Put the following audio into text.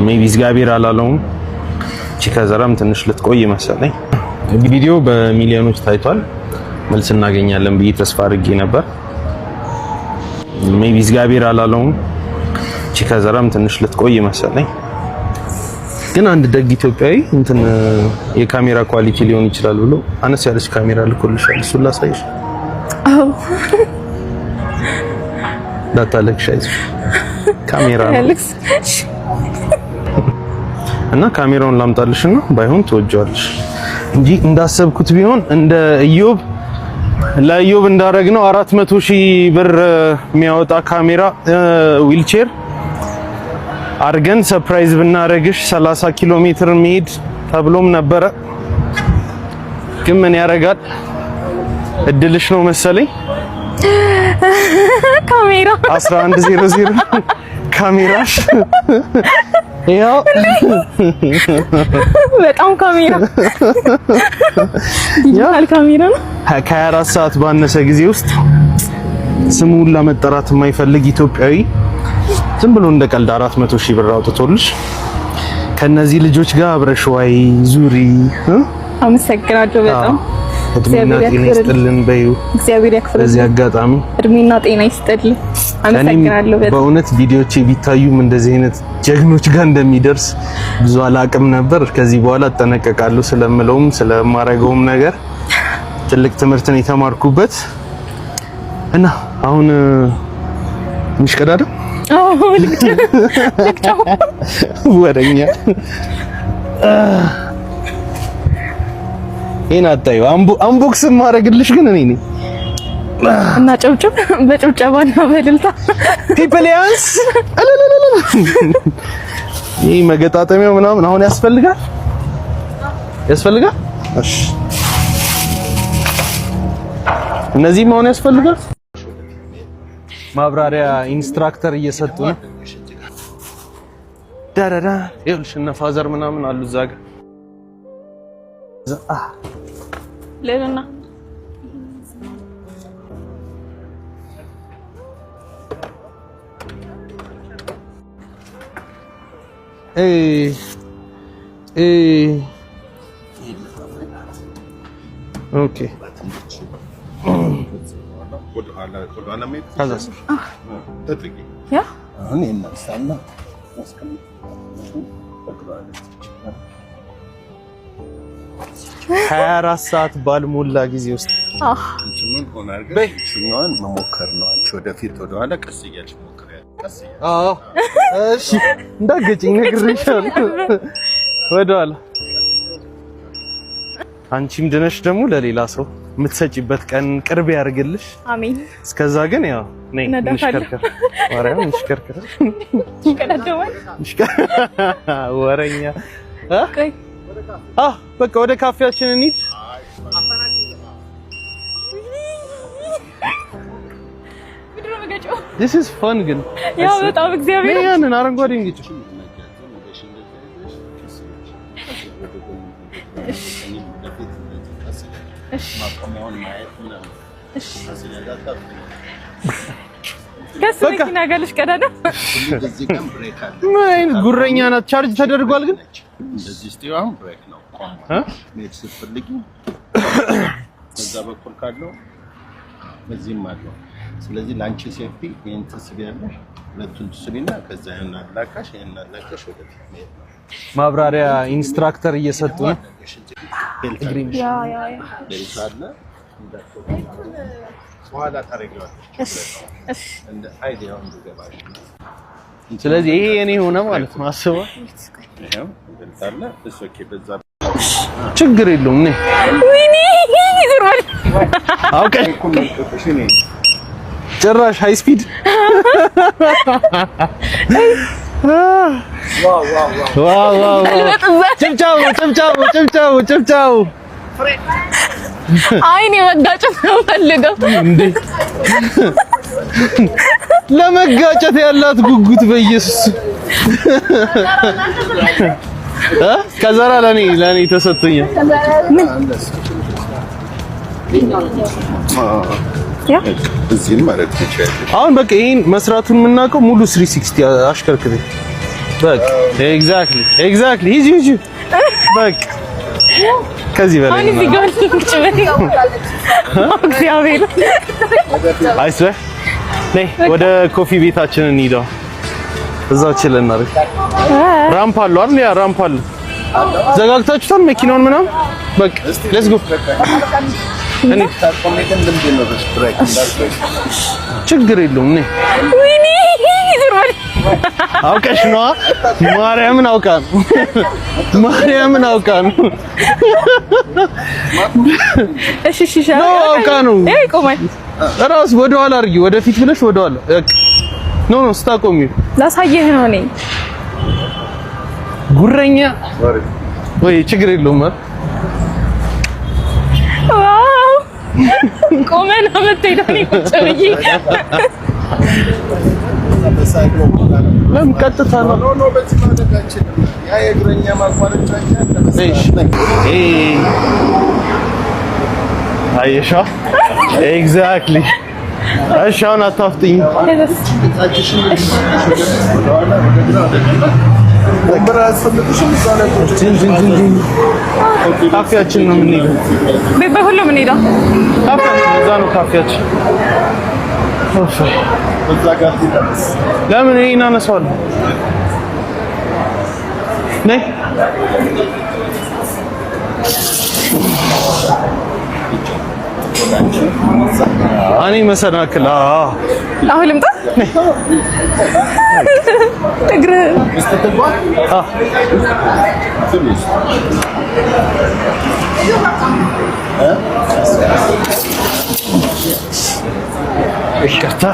ሜቢ እግዚአብሔር አላለውም። ከዘራም ትንሽ ልትቆይ መሰለኝ። ቪዲዮ በሚሊዮኖች ታይቷል። መልስ እናገኛለን ብዬ ተስፋ አድርጌ ነበር። ሜቢ እግዚአብሔር አላለውም። ከዘራም ትንሽ ልትቆይ መሰለኝ። ግን አንድ ደግ ኢትዮጵያዊ እንትን የካሜራ ኳሊቲ ሊሆን ይችላል ብሎ አነስ ያለች ካሜራ ልኮልሻል። እሱን ላሳይሽ። አዎ ዳታለክሽ አይዞሽ። ካሜራ ነው እና ካሜራውን ላምጣልሽና ባይሆን ትወጂዋለሽ እንጂ እንዳሰብኩት ቢሆን እንደ ኢዮብ ለኢዮብ እንዳረግነው 400,000 ብር የሚያወጣ ካሜራ ዊልቼር አርገን ሰርፕራይዝ ብናረግሽ 30 ኪሎ ሜትር መሄድ ተብሎም ነበረ። ግን ምን ያረጋል እድልሽ ነው መሰለኝ። ካሜራ 1100 ካሜራሽ ያው በጣም ካሜራ ዲጂታል ካሜራ ነው። ከ24 ሰዓት ባነሰ ጊዜ ውስጥ ስሙን ለመጠራት የማይፈልግ ኢትዮጵያዊ ዝም ብሎ እንደ ቀልድ 400,000 ብር አውጥቶልሽ ከነዚህ ልጆች ጋር አብረሽ ዋይ ዙሪ። አመሰግናለሁ በጣም እድሜና ጤና ይስጥልን በይው። እግዚአብሔር ያክፍል። በዚህ አጋጣሚ እድሜና ጤና ይስጥልን። አመሰግናለሁ በጣም። በእውነት ቪዲዮቼ ቢታዩም እንደዚህ አይነት ጀግኖች ጋር እንደሚደርስ ብዙ አላቅም ነበር። ከዚህ በኋላ እጠነቀቃለሁ ስለምለውም ስለማረገውም ነገር ትልቅ ትምህርት ነው የተማርኩበት እና አሁን ምሽቀዳደም ልክቻው ወደኛ ይሄን አታዩ አንቦክስ ማድረግልሽ ግን እኔ ነኝ እና ጨብጨብ በጨብጨባና በእልልታ ፒፕሊያንስ ይሄ መገጣጠሚያው ምናምን አሁን ያስፈልጋል። እሺ እነዚህ አሁን ያስፈልጋል። ማብራሪያ ኢንስትራክተር እየሰጡ ነው። ዳዳዳ ይኸውልሽ እነ ፋዘር ምናምን አሉ እዛ ጋር ለለና ኦኬ ያ አሁን ይነሳና ማስቀመጥ 24 ሰዓት ባልሞላ ጊዜ ውስጥ እንትኑን ሆነ አድርገሽ እሱኛውን መሞከር ነው። አንቺ ወደፊት ወደኋላ ቀስ እያልሽ ሞክሪያለሽ። ቀስ እያልሽ አዎ እሺ እንዳገጭኝ ነግሬሻለሁ። ወደኋላ አንቺም ድነሽ ደግሞ ለሌላ ሰው የምትሰጪበት ቀን ቅርብ ያርግልሽ። አሜን። እስከዛ ግን ያው ነይ እንሽከርከር። ወራው እንሽከርከር። ከዳደዋል ወረኛ ቆይ በቃ ወደ ካፌያችን እንሂድ። This is fun ግን ያው በጣም እግዚአብሔር ያንን አረንጓዴ እንግጭ ከስልኪና ጋልሽ ቀዳዳ ምን ጉረኛ ናት። ቻርጅ ተደርጓል ግን እንደዚህ ስቲዋም ብሬክ ነው ሜት ስትፈልጊ ከዛ በኩል ካለው በዚህም አለው። ስለዚህ ላንቺ ሴፍቲ ይሄን ትስቢያለሽ፣ ሁለቱን ትስቢና ከዛ ይሄን አላካሽ ወደፊት መሄድ ነው። ማብራሪያ ኢንስትራክተር እየሰጡ ነው። ያ ደሪሳለ በኋላ ታረጋለሽ እንደ አይዲያው እንድገባሽ። ስለዚህ ይሄ የኔ ሆነ ማለት ነው። አስበው ይሄው እንገልጣለ እሱ ኦኬ። በዛ ችግር የለውም ነኝ ወይኔ ይዝራል አውቀሽ ጭራሽ ሃይ ስፒድ ዋው ጭብጫው አይኔ መጋጨት ነው ፈልገው እንዴ ለመጋጨት ያላት ጉጉት በኢየሱስ ከዛራ ለኔ ተሰጥቶኛል። ያ እዚህም ማለት ትችያለሽ። አሁን በቃ ይሄን መስራቱን የምናውቀው ሙሉ 360 አሽከርክሬ በቃ ኤግዛክትሊ ሂጂ በቃ ከዚህ በላይ አሁን እዚህ ጋር ቁጭ በይ። እግዚአብሔር አይስበ ነይ ወደ ኮፊ ቤታችን እንሂድ። እዛው ችለን እናድርግ። ራምፕ አለው አይደል? ያ ራምፕ አለ። ዘጋግታችሁታል መኪናውን ምናምን። በቃ ሌትስ ጎ። እኔ ችግር የለውም። ነይ ወይኔ ይዞራል። አውቀሽ ነዋ። ማርያምን አውቃ ነው። እሺ ነው አውቃ ነው። ቆማል። እራስ ወደ ኋላ አድርጊ። ወደፊት ብለሽ ወደ ኋላ ኖ ስታቆሚ ላሳየህ ነው። እኔ ጉረኛ ወይ ችግር የለውም። ዋው ቆመና መተይዳኒ ቁጭ ብዬ ለምን ቀጥታ ነው? ያ የእግረኛ ማቋረጫ አየሻ ኤግዛክትሊ። እሺ አሁን አታፍጥኝ። ካፌያችን ነው የምንሄደው። በሁሉ የምንሄደው ካፌያችን እዛ ነው ካፌያችን። ለምን ይሄን አነሳዋለሁ? ነይ እኔ መሰናክል አሁን ልምጣ። እግር ይቅርታ